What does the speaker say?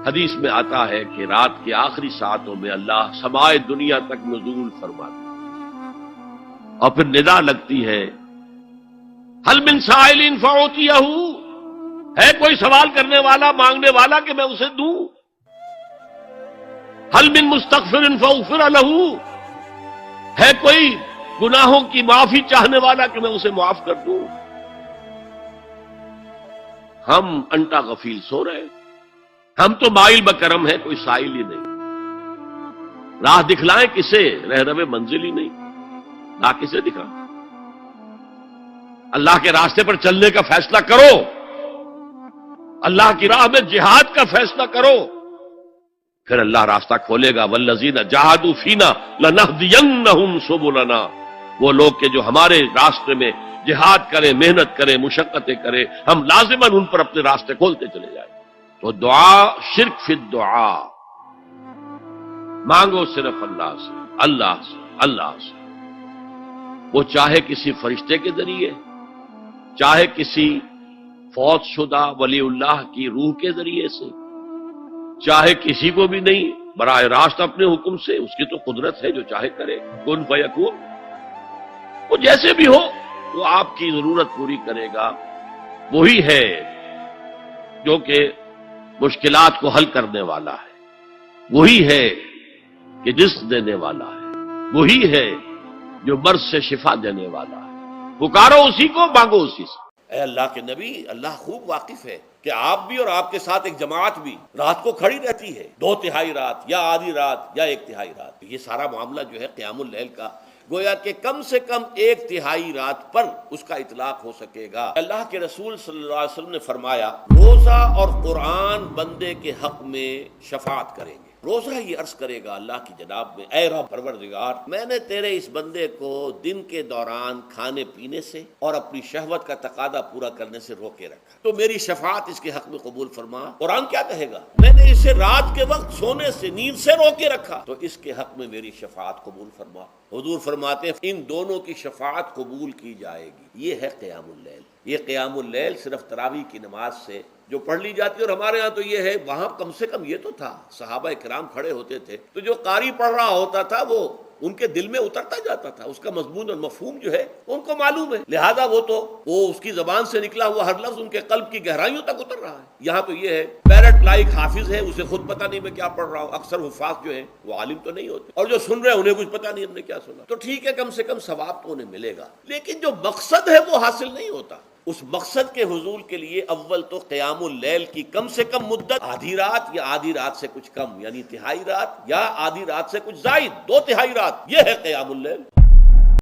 حدیث میں آتا ہے کہ رات کے آخری ساعتوں میں اللہ سمائے دنیا تک نزول فرماتا اور پھر ندا لگتی ہے، حل من سائل فاعطیہ، ہے کوئی سوال کرنے والا، مانگنے والا کہ میں اسے دوں؟ حل من مستغفر فاغفر لہ، ہے کوئی گناہوں کی معافی چاہنے والا کہ میں اسے معاف کر دوں؟ ہم انٹا غفیل سو رہے ہیں، ہم تو مائل بکرم ہیں، کوئی سائل ہی نہیں، راہ دکھلائیں کسے، رہنم منزل ہی نہیں، راہ کسے دکھائیں؟ اللہ کے راستے پر چلنے کا فیصلہ کرو، اللہ کی راہ میں جہاد کا فیصلہ کرو، پھر اللہ راستہ کھولے گا۔ والذین جاہدوا فینا لنہدینہم سبلنا، وہ لوگ کہ جو ہمارے راستے میں جہاد کریں، محنت کریں، مشقتیں کریں، ہم لازماً ان پر اپنے راستے کھولتے چلے جائیں۔ تو دعا، شرک فی الدعا، مانگو صرف اللہ سے، اللہ سے، اللہ سے، وہ چاہے کسی فرشتے کے ذریعے، چاہے کسی فوت شدہ ولی اللہ کی روح کے ذریعے سے، چاہے کسی کو بھی نہیں، براہ راست اپنے حکم سے، اس کی تو قدرت ہے، جو چاہے کرے، کن فیکون، وہ جیسے بھی ہو وہ آپ کی ضرورت پوری کرے گا۔ وہی ہے جو کہ مشکلات کو حل کرنے والا ہے، وہی ہے کہ رزق دینے والا ہے، وہی ہے جو مرض سے شفا دینے والا ہے۔ پکارو اسی کو، مانگو اسی سے۔ اے اللہ کے نبی، اللہ خوب واقف ہے کہ آپ بھی اور آپ کے ساتھ ایک جماعت بھی رات کو کھڑی رہتی ہے، 2/3 رات یا آدھی رات یا 1/3 رات۔ یہ سارا معاملہ جو ہے قیام اللیل کا، گویا کہ کم سے کم 1/3 رات پر اس کا اطلاق ہو سکے گا۔ اللہ کے رسول صلی اللہ علیہ وسلم نے فرمایا، روزہ اور قرآن بندے کے حق میں شفاعت کریں گے۔ روزہ یہ عرض کرے گا اللہ کی جناب میں، اے رب پروردگار، میں نے تیرے اس بندے کو دن کے دوران کھانے پینے سے اور اپنی شہوت کا تقاضا پورا کرنے سے روکے رکھا، تو میری شفاعت اس کے حق میں قبول فرما۔ قرآن کیا کہے گا؟ میں نے اسے رات کے وقت سونے سے، نیند سے روکے رکھا، تو اس کے حق میں میری شفاعت قبول فرما۔ حضور فرماتے ہیں ان دونوں کی شفاعت قبول کی جائے گی۔ یہ ہے قیام اللیل۔ یہ قیام اللیل صرف تراویح کی نماز سے جو پڑھ لی جاتی ہے، اور ہمارے ہاں تو یہ ہے، وہاں کم سے کم یہ تو تھا، صحابہ کرام کھڑے ہوتے تھے تو جو قاری پڑھ رہا ہوتا تھا وہ ان کے دل میں اترتا جاتا تھا، اس کا مضمون اور مفہوم جو ہے ان کو معلوم ہے، لہذا وہ اس کی زبان سے نکلا ہوا ہر لفظ ان کے قلب کی گہرائیوں تک اتر رہا ہے۔ یہاں تو یہ ہے پیرٹ لائک حافظ ہے، اسے خود پتہ نہیں میں کیا پڑھ رہا ہوں۔ اکثر حفاظ جو ہیں وہ عالم تو نہیں ہوتے، اور جو سن رہے ہیں انہیں کچھ پتہ نہیں ہم نے کیا سنا، تو ٹھیک ہے، کم سے کم ثواب تو انہیں ملے گا، لیکن جو مقصد ہے وہ حاصل نہیں ہوتا۔ اس مقصد کے حصول کے لیے اول تو قیام اللیل کی کم سے کم مدت آدھی رات یا آدھی رات سے کچھ کم، یعنی 1/3 رات یا آدھی رات سے کچھ زائد 2/3 رات، یہ ہے قیام اللیل۔